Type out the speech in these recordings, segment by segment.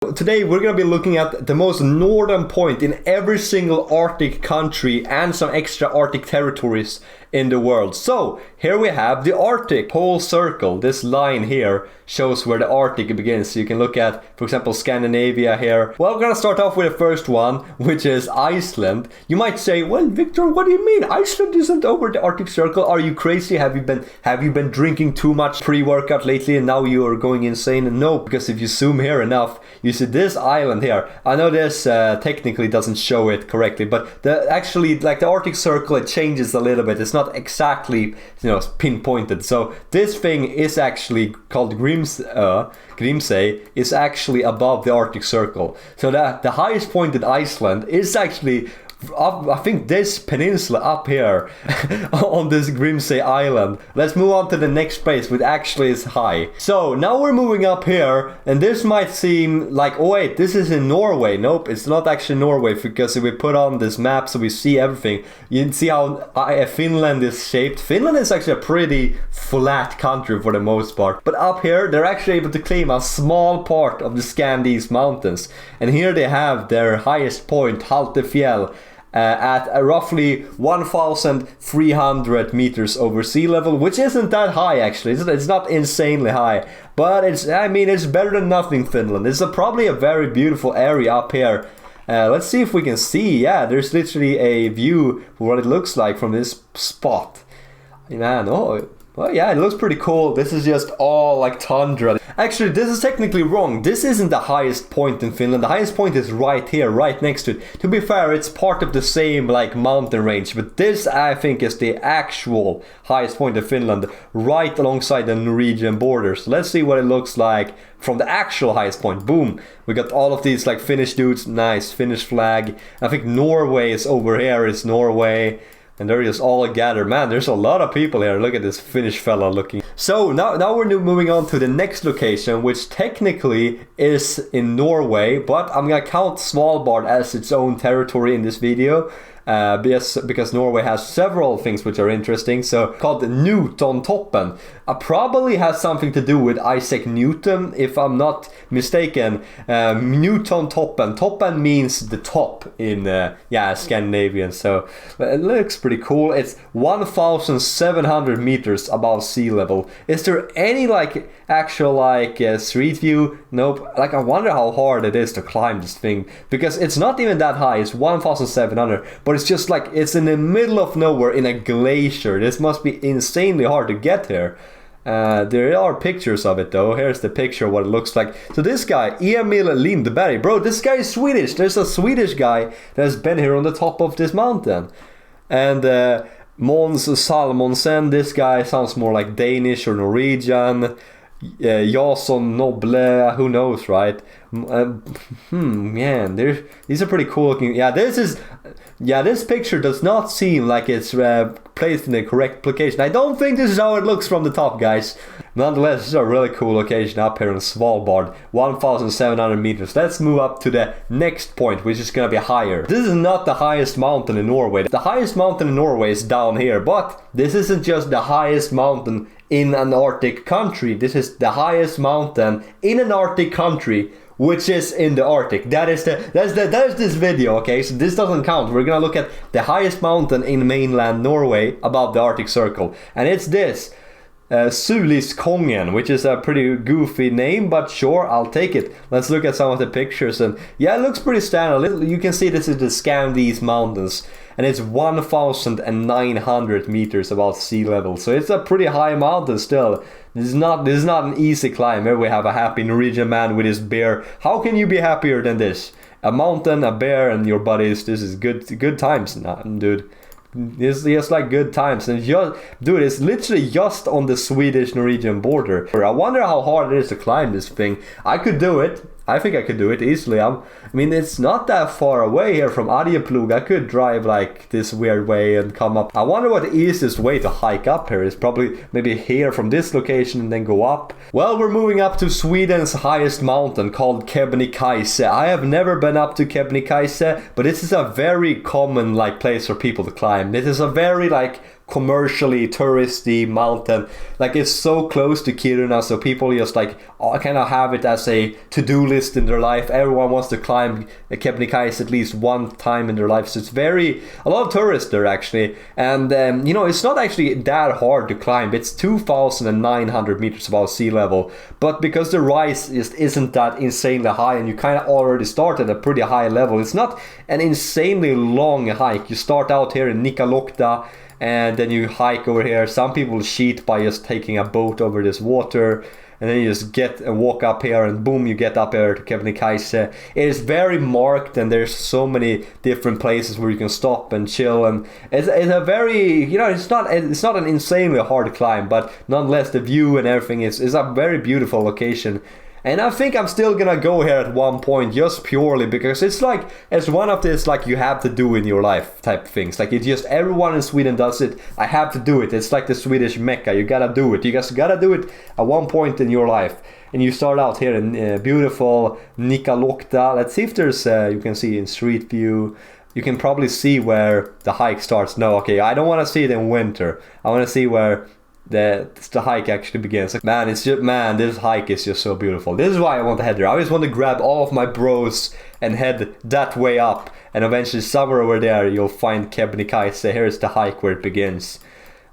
Today we're going to be looking at the most northern point in every single Arctic country and some extra Arctic territories in the world. So here we have the Arctic pole circle. This line here shows where the Arctic begins. So you can look at, for example, Scandinavia here. Well, we're going to start off with the first one, which is Iceland. You might say, well, Victor, what do you mean? Iceland isn't over the Arctic Circle. Are you crazy? Have you been drinking too much pre-workout lately and now you are going insane? And no, because if you zoom here enough, you see this island here. I know this technically doesn't show it correctly, but the Arctic Circle, it changes a little bit. It's not exactly pinpointed. So this thing is actually called Grimsey, is actually above the Arctic Circle. So the highest point in Iceland is actually up, I think, this peninsula up here on this Grimsey Island. Let's move on to the next place, which actually is high. So now we're moving up here, and this might seem like, oh wait, this is in Norway. Nope, it's not actually Norway, because if we put on this map so we see everything, you can see how Finland is shaped. Finland is actually a pretty flat country for the most part, but up here they're actually able to claim a small part of the Scandis mountains, and here they have their highest point, Haltefjell, at roughly 1,300 meters over sea level, which isn't that high actually. It's not insanely high, but it's better than nothing. Finland. It's probably a very beautiful area up here. Let's see if we can see. Yeah, there's literally a view of what it looks like from this spot. Man, well, yeah, it looks pretty cool. This is just all like tundra. Actually, this is technically wrong. This isn't the highest point in Finland. The highest point is right here, right next to it. To be fair, it's part of the same like mountain range, but this, I think, is the actual highest point in Finland, right alongside the Norwegian border. So let's see what it looks like from the actual highest point. Boom. We got all of these like Finnish dudes. Nice Finnish flag. I think Norway is over here. It's Norway. And they're just all gathered. Man, there's a lot of people here. Look at this Finnish fella looking. So now we're moving on to the next location, which technically is in Norway, but I'm gonna count Svalbard as its own territory in this video. Because Norway has several things which are interesting. So called Newtontoppen. Probably has something to do with Isaac Newton, if I'm not mistaken. Newtontoppen. Toppen means the top in Scandinavian. So it looks pretty cool. It's 1,700 meters above sea level. Is there any actual street view? Nope. I wonder how hard it is to climb this thing, because it's not even that high. It's 1,700, but it's just it's in the middle of nowhere in a glacier. This must be insanely hard to get here. There are pictures of it though. Here's the picture of what it looks like. So this guy, Emil Lindberg, bro, this guy is Swedish. There's a Swedish guy that has been here on the top of this mountain. And Måns Salmonsen, this guy sounds more like Danish or Norwegian. Jason Noble, who knows, right? Man, these are pretty cool looking. This picture does not seem like it's placed in the correct location. I don't think this is how it looks from the top, guys. Nonetheless, this is a really cool location up here in Svalbard, 1,700 meters. Let's move up to the next point, which is gonna be higher. This is not the highest mountain in Norway. The highest mountain in Norway is down here, but this isn't just the highest mountain in an Arctic country. This is the highest mountain in an Arctic country, which is in the Arctic. That is this video, okay? So this doesn't count. We're gonna look at the highest mountain in mainland Norway above the Arctic Circle, and it's this Suliskongen, which is a pretty goofy name, but sure, I'll take it. Let's look at some of the pictures, and yeah, it looks pretty standard. You can see this is the Scandis mountains, and it's 1,900 meters above sea level, so it's a pretty high mountain still. This is not an easy climb. Here we have a happy Norwegian man with his bear. How can you be happier than this? A mountain, a bear, and your buddies. This is good times, dude. It's just like good times, and dude, it's literally just on the Swedish-Norwegian border. I wonder how hard it is to climb this thing. I could do it. I think I could do it easily. I mean, it's not that far away here from Arjeplog. I could drive this weird way and come up. I wonder what the easiest way to hike up here is. Probably maybe here from this location and then go up. Well, we're moving up to Sweden's highest mountain called Kebnekaise. I have never been up to Kebnekaise, but this is a very common place for people to climb. This is a very commercially touristy mountain. Like it's so close to Kiruna, so people just like kind of have it as a to-do list in their life. Everyone wants to climb Kebnekaise at least one time in their life, so it's a lot of tourists there actually. And you know, it's not actually that hard to climb. It's 2,900 meters above sea level, but because the rise just isn't that insanely high, and you kind of already start at a pretty high level, it's not an insanely long hike. You start out here in Nikkaluokta, and then you hike over here. Some people cheat by just taking a boat over this water, and then you just get and walk up here, and boom, you get up here to Kebnekaise. It is very marked, and there's so many different places where you can stop and chill, and it's a very, you know, it's not an insanely hard climb, but nonetheless the view and everything is a very beautiful location. And I think I'm still gonna go here at one point, just purely because it's one of this like you have to do in your life type things. Like it's just everyone in Sweden does it. I have to do it. It's like the Swedish Mecca. You gotta do it. You just gotta do it at one point in your life. And you start out here in beautiful Nikkaluokta. Let's see if there's you can see in Street View. You can probably see where the hike starts. No, okay, I don't want to see it in winter. I want to see where the hike actually begins. Like, man, this hike is just so beautiful. This is why I want to head there. I just want to grab all of my bros and head that way up, and eventually somewhere over there you'll find Kebnekaise. Here's the hike where it begins.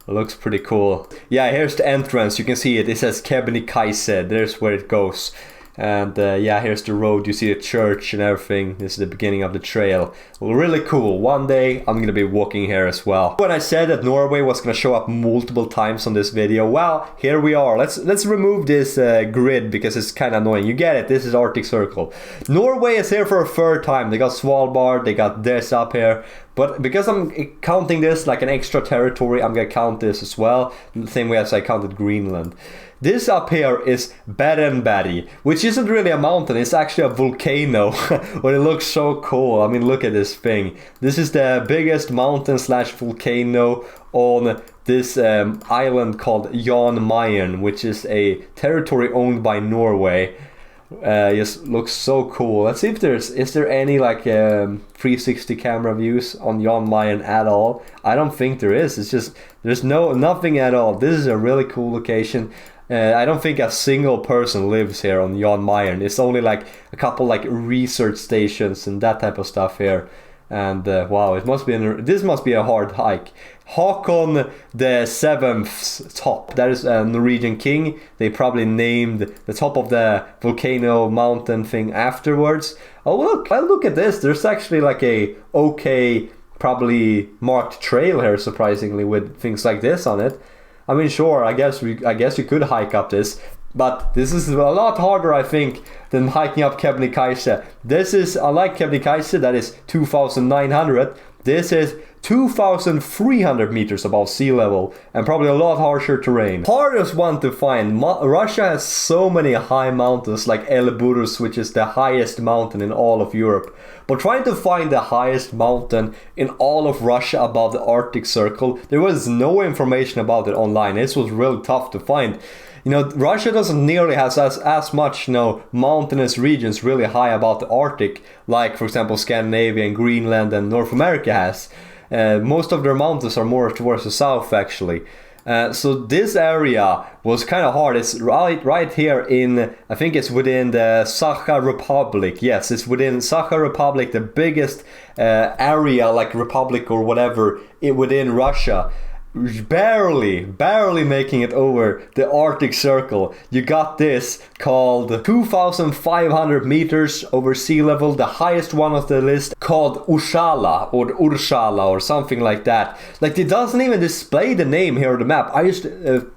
It looks pretty cool. Yeah, here's the entrance. You can see it. It says Kebnekaise. There's where it goes. And yeah, here's the road. You see the church and everything. This is the beginning of the trail. Really cool. One day I'm gonna be walking here as well. When I said that Norway was gonna show up multiple times on this video, well, here we are. Let's remove this grid because it's kind of annoying. You get it. This is Arctic Circle. Norway is here for a third time. They got Svalbard. They got this up here. But because I'm counting this like an extra territory, I'm gonna count this as well, the same way as I counted Greenland. This up here is Berenberg, which isn't really a mountain, it's actually a volcano, but it looks so cool. I mean, look at this thing. This is the biggest mountain slash volcano on this island called Jan Mayen, which is a territory owned by Norway. Just looks so cool. Let's see if is there any like 360 camera views on Jan Mayen at all. I don't think there is. It's just there's nothing at all. This is a really cool location. I don't think a single person lives here on Jan Mayen. It's only like a couple like research stations and that type of stuff here. And wow, this must be a hard hike. Håkon the Seventh's top. That is a Norwegian king. They probably named the top of the volcano mountain thing afterwards. Oh look at this. There's actually like a okay, probably marked trail here, surprisingly, with things like this on it. I mean, sure, I guess you could hike up this, but this is a lot harder, I think, than hiking up Kebnekaise. This is, unlike Kebnekaise, that is 2,900, this is 2,300 meters above sea level, and probably a lot harsher terrain. Hardest one to find. Russia has so many high mountains, like Elbrus, which is the highest mountain in all of Europe. But trying to find the highest mountain in all of Russia above the Arctic Circle, there was no information about it online. This was really tough to find. You know, Russia doesn't nearly have as much, you know, mountainous regions really high above the Arctic, like, for example, Scandinavia and Greenland and North America has. Most of their mountains are more towards the south, actually. So this area was kind of hard. It's right here in, I think it's within the Sakha Republic. Yes, it's within Sakha Republic, the biggest area, like republic or whatever, within Russia. Barely making it over the Arctic Circle. You got this called 2,500 meters over sea level, the highest one of the list, called Urshala or something like that. Like, it doesn't even display the name here on the map. I just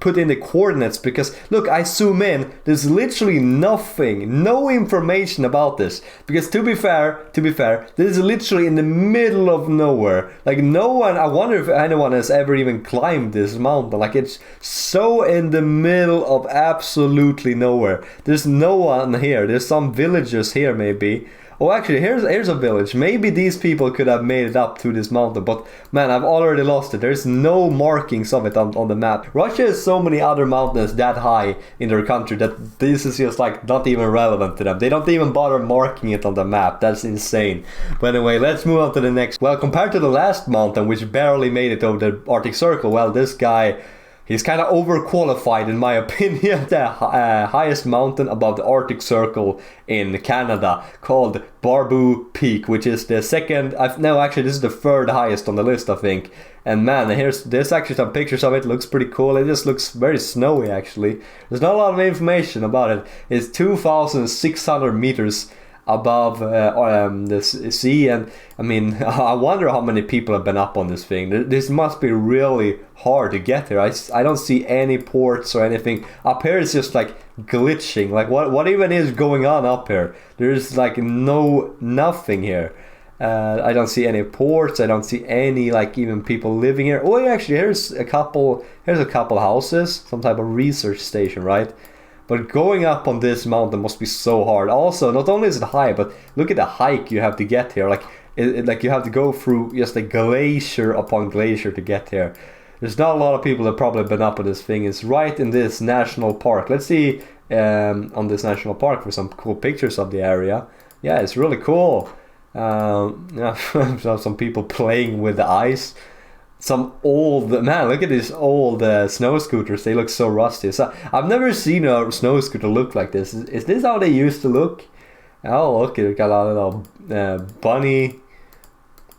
put in the coordinates because, look, I zoom in, there's literally nothing, no information about this. Because to be fair, this is literally in the middle of nowhere. Like, no one, I wonder if anyone has ever even climbed this mountain. Like, it's so in the middle of absolutely nowhere. There's no one here. There's some villagers here maybe, Oh, actually, here's a village. Maybe these people could have made it up to this mountain, but man, I've already lost it. There's no markings of it on the map. Russia has so many other mountains that high in their country that this is just like not even relevant to them. They don't even bother marking it on the map. That's insane. But anyway, let's move on to the next. Well, compared to the last mountain, which barely made it over the Arctic Circle, well, this guy, he's kind of overqualified in my opinion. The highest mountain above the Arctic Circle in Canada, called Barbeau Peak, which is the second, no, actually this is the third highest on the list, I think. And man, there's actually some pictures of it. Looks pretty cool. It just looks very snowy actually. There's not a lot of information about it. It's 2,600 meters above the sea, and I mean, I wonder how many people have been up on this thing. This must be really hard to get here. I don't see any ports or anything. Up here it's just like glitching. Like what even is going on up here? There's like nothing here. I don't see any ports. I don't see any like even people living here. Oh, actually, here's a couple houses, some type of research station, right? But going up on this mountain must be so hard. Also, not only is it high, but look at the hike you have to get here. Like, like you have to go through just a glacier upon glacier to get here. There's not a lot of people that probably been up on this thing. It's right in this national park. Let's see on this national park for some cool pictures of the area. Yeah, it's really cool. Yeah, some people playing with the ice. Some old, man, look at these old snow scooters. They look so rusty. So I've never seen a snow scooter look like this. Is this how they used to look? Oh, look, it got a little bunny.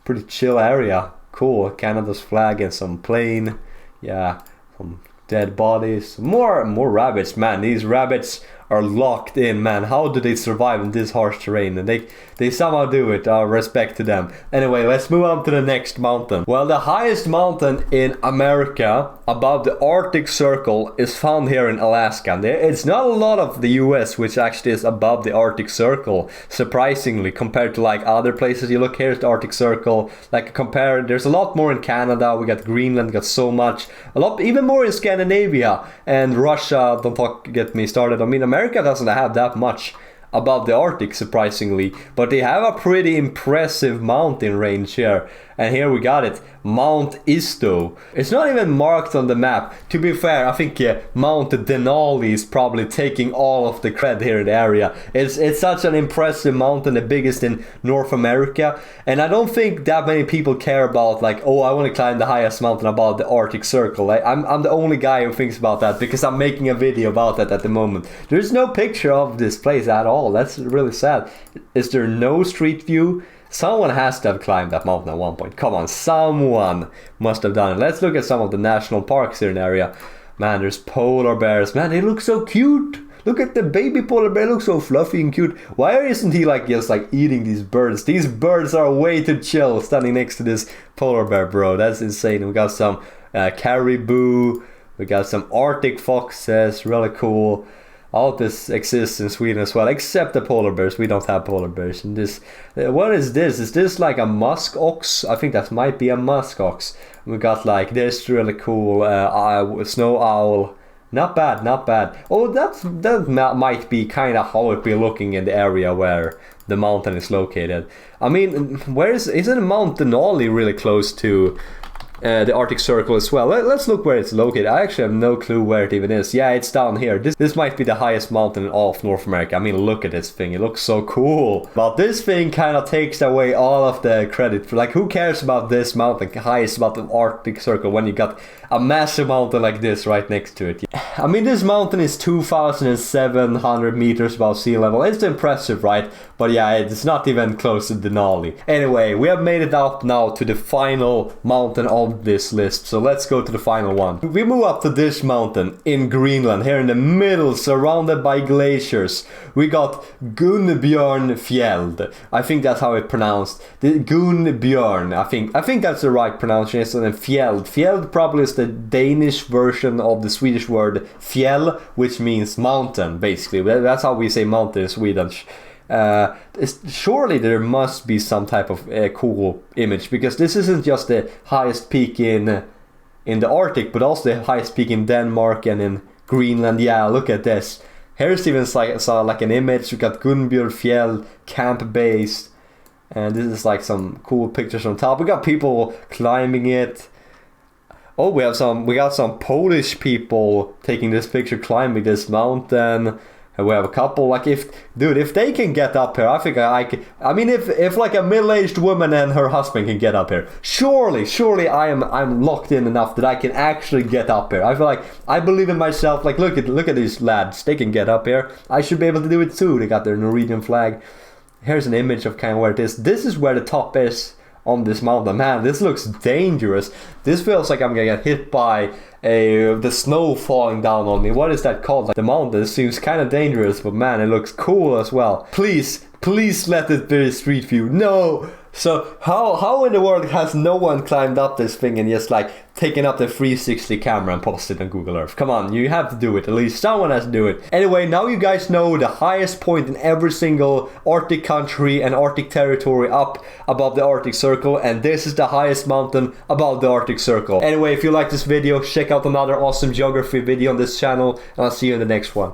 Pretty chill area. Cool. Canada's flag and some plane. Yeah, some dead bodies. More rabbits. Man, these rabbits are locked in, man. How do they survive in this harsh terrain? And they somehow do it. Respect to them. Anyway, let's move on to the next mountain. Well, the highest mountain in America above the Arctic Circle is found here in Alaska. It's not a lot of the US which actually is above the Arctic Circle, surprisingly, compared to like other places. You look, here's the Arctic Circle. Like there's a lot more in Canada. We got Greenland, got so much. A lot, even more in Scandinavia and Russia. Don't get me started. I mean, America doesn't have that much above the Arctic, surprisingly, but they have a pretty impressive mountain range here. And here we got it, Mount Isto. It's not even marked on the map. To be fair, I think Mount Denali is probably taking all of the credit here in the area. It's such an impressive mountain, the biggest in North America. And I don't think that many people care about like, oh, I want to climb the highest mountain above the Arctic Circle. I'm the only guy who thinks about that because I'm making a video about that at the moment. There's no picture of this place at all. That's really sad. Is there no street view? Someone has to have climbed that mountain at one point. Come on, someone must have done it. Let's look at some of the national parks here in the area. Man, there's polar bears. Man, they look so cute. Look at the baby polar bear. Looks so fluffy and cute. Why isn't he like just like eating these birds? These birds are way too chill standing next to this polar bear, bro. That's insane. We got some caribou. We got some Arctic foxes. Really cool. All of this exists in Sweden as well, except the polar bears. We don't have polar bears. And this, what is this? Is this like a musk ox? I think that might be a musk ox. We got like this really cool snow owl. Not bad, not bad. Oh, that might be kind of how it be looking in the area where the mountain is located. I mean, isn't Mount Denali really close to the Arctic Circle as well? Let's look where it's located. I actually have no clue where it even is. Yeah, it's down here. This might be the highest mountain in all of North America. I mean, look at this thing. It looks so cool. But this thing kind of takes away all of the credit for, like, who cares about this mountain, highest mountain, Arctic Circle, when you got a massive mountain like this right next to it? I mean, this mountain is 2,700 meters above sea level. It's impressive, right? But yeah, it's not even close to Denali. Anyway, we have made it up now to the final mountain on this list. So let's go to the final one. We move up to this mountain in Greenland, here in the middle, surrounded by glaciers. We got Gunnbjörnfjeld. I think that's how it's pronounced. The Gunnbjörn. I think that's the right pronunciation. And Fjeld. Fjeld probably is the Danish version of the Swedish word fjäll, which means mountain, basically. That's how we say mountain in Swedish. Surely there must be some type of cool image, because this isn't just the highest peak in the Arctic, but also the highest peak in Denmark and in Greenland. Yeah, look at this. Here's even like an image. We got Gunnbjörnfjell camp base, and this is like some cool pictures on top. We got people climbing it. Oh, we got some Polish people taking this picture climbing this mountain. And we have a couple, like, if they can get up here, I think I can. I mean, if like a middle-aged woman and her husband can get up here, surely I'm locked in enough that I can actually get up here. I feel like I believe in myself. Like, look at these lads, they can get up here. I should be able to do it too. They got their Norwegian flag. Here's an image of kind of where it is. This is where the top is on this mountain. Man, this looks dangerous. This feels like I'm gonna get hit by the snow falling down on me. What is that called? Like, the mountain seems kind of dangerous, but man, it looks cool as well. Please let it be Street View. No. So how in the world has no one climbed up this thing and just like taken up the 360 camera and posted on Google Earth? Come on, you have to do it. At least someone has to do it. Anyway, now you guys know the highest point in every single Arctic country and Arctic territory up above the Arctic Circle, and this is the highest mountain above the Arctic Circle. Anyway, if you like this video, check out another awesome geography video on this channel, and I'll see you in the next one.